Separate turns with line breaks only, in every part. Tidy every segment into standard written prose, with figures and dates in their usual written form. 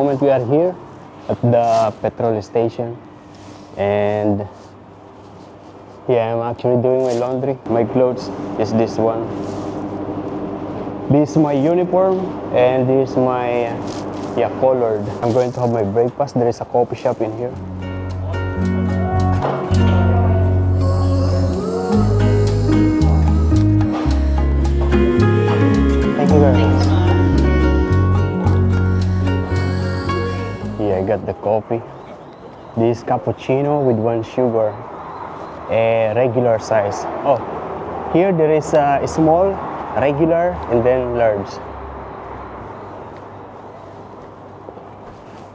moment we are here at the petrol station, and yeah, I'm actually doing my laundry. My clothes is this one. This is my uniform, and this is my colored. I'm going to have my breakfast. There is a coffee shop in here. Thank you very much. Yeah, I got the coffee. This cappuccino with 1 sugar, a regular size. Oh, here there is a small, regular, and then large.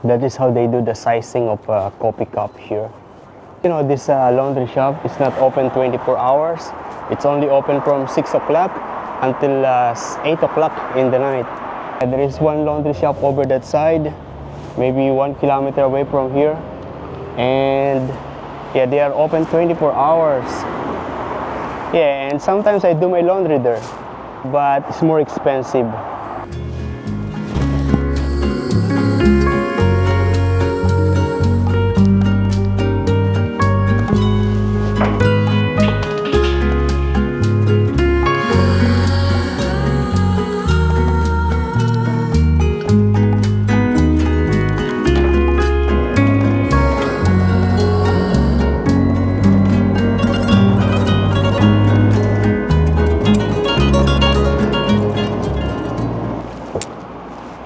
That is how they do the sizing of a coffee cup here. You know, this laundry shop is not open 24 hours. It's only open from 6 o'clock until 8 o'clock in the night. And there is one laundry shop over that side, maybe 1 kilometer away from here. And yeah, they are open 24 hours. Yeah, and sometimes I do my laundry there, but it's more expensive.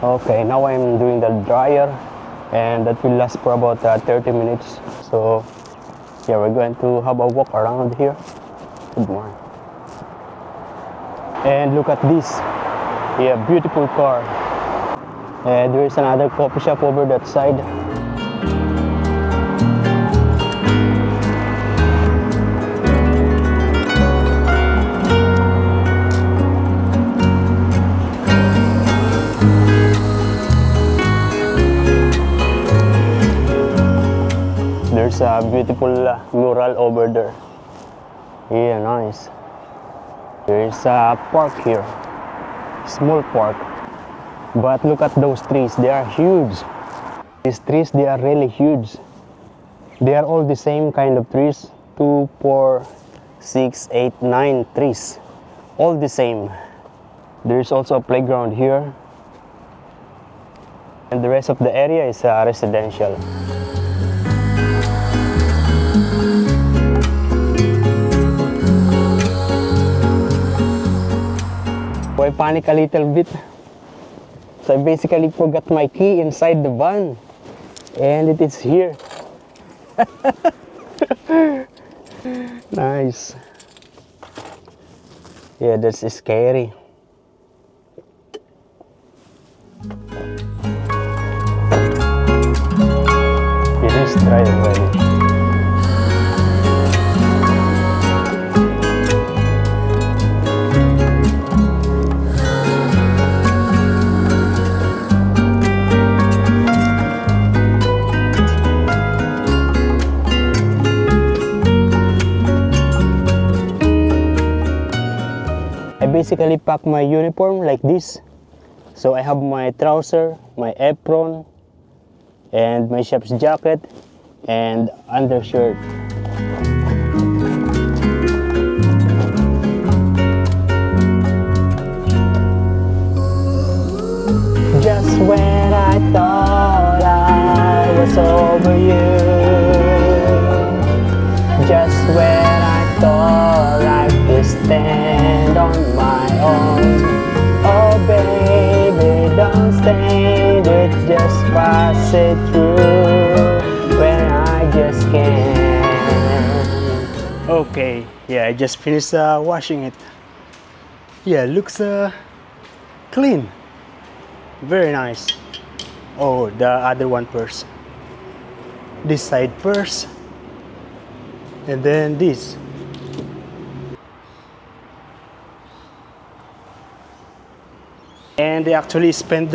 Okay, now I'm doing the dryer, and that will last for about 30 minutes. So yeah, we're going to have a walk around here. Good morning. And look at this. Yeah, beautiful car. And there is another coffee shop over that side. There's a beautiful mural over there. Yeah, nice. There is a park here, small park. But look at those trees, they are huge. These trees, they are really huge. They are all the same kind of trees. 2, 4, 6, 8, 9 trees. All the same. There's also a playground here. And the rest of the area is residential. I panic a little bit. So I basically forgot my key inside the van, and it is here. Nice. Yeah, that's scary. It is dry already. Basically pack my uniform like this. So I have my trouser, my apron, and my chef's jacket and undershirt. Just when I thought I was over you, just when I thought I could stand on my own. Oh baby, don't stand it, just pass it through when I just can't. Okay, yeah, I just finished washing it. Yeah, looks clean. Very nice. Oh, the other one first. This side first. And then this. And they actually spent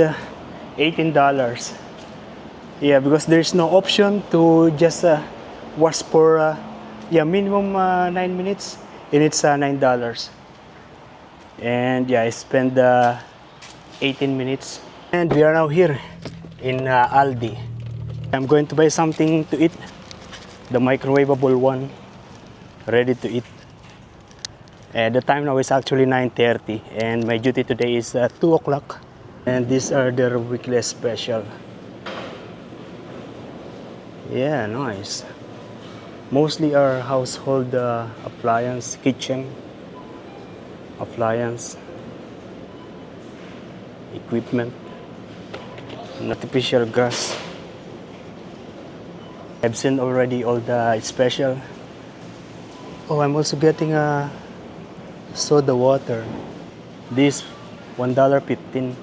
$18. Yeah, because there's no option to just wash for minimum 9 minutes, and it's $9. And yeah, I spent 18 minutes. And we are now here in Aldi. I'm going to buy something to eat, the microwavable one, ready to eat. The time now is actually 9:30 and my duty today is 2 o'clock. And these are their weekly special. Yeah, nice. Mostly our household appliance, kitchen appliance, equipment, artificial gas. I've seen already all the special. Oh, I'm also getting a soda water. This $1.15.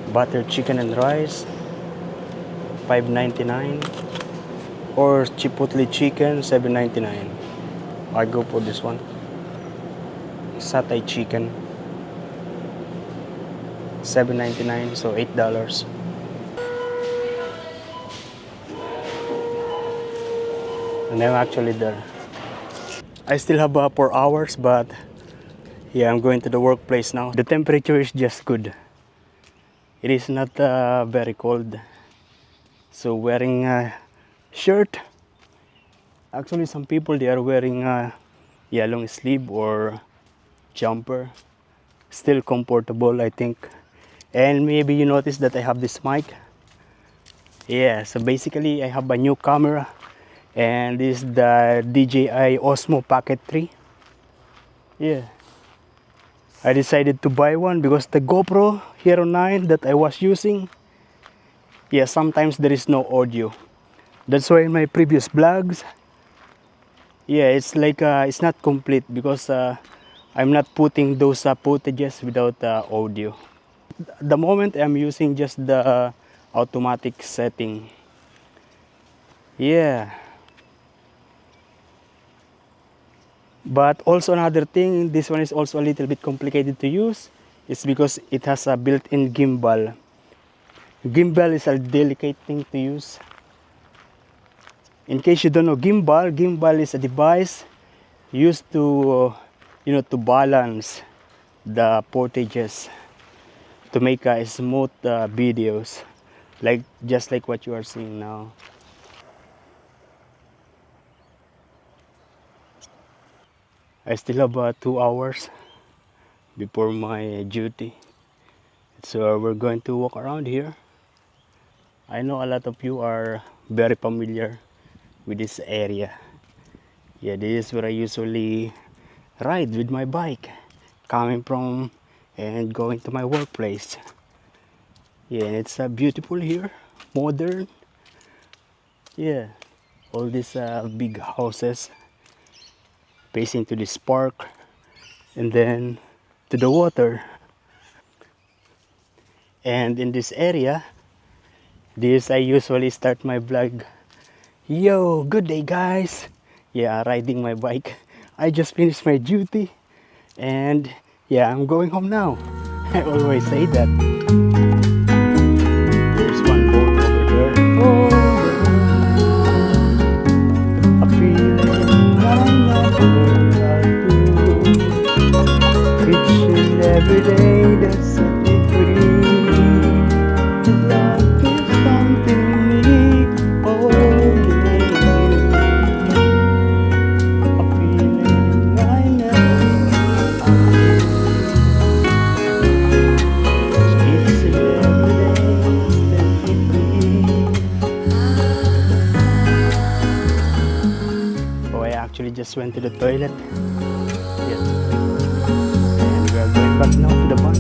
Buttered chicken and rice, $5.99. Or chipotle chicken, $7.99. I go for this one. Satay chicken, $7.99, so $8. And I'm actually there. I still have 4 hours, but yeah, I'm going to the workplace now. The temperature is just good. It is not very cold. So wearing a shirt. Actually, some people they are wearing long sleeve or jumper. Still comfortable, I think. And maybe you notice that I have this mic. Yeah, so basically I have a new camera. And this is the DJI Osmo Pocket 3. Yeah. I decided to buy one because the GoPro Hero 9 that I was using, yeah, sometimes there is no audio. That's why in my previous vlogs, yeah, it's like it's not complete because I'm not putting those footages without audio. At the moment I'm using just the automatic setting. Yeah. But also another thing, this one is also a little bit complicated to use. It's because it has a built-in gimbal. Gimbal is a delicate thing to use. In case you don't know gimbal is a device used to, to balance the footages to make smooth videos, just like what you are seeing now. I still have 2 hours before my duty, so we're going to walk around here. I know a lot of you are very familiar with this area. Yeah, this is where I usually ride with my bike, coming from and going to my workplace. Yeah, it's beautiful here, modern. Yeah, all these big houses facing to this park and then to the water. And in this area, this I usually start my vlog. Yo, good day guys. Yeah, riding my bike. I just finished my duty and yeah, I'm going home now. I always say that. There's one boat over there. Oh, a feeling that I never do. Each and every day that set me free. Love is something unique. Oh yeah. A feeling I never Each and every day set me free. Oh, I actually just went to the toilet. Yes. And we are going back now to the barn.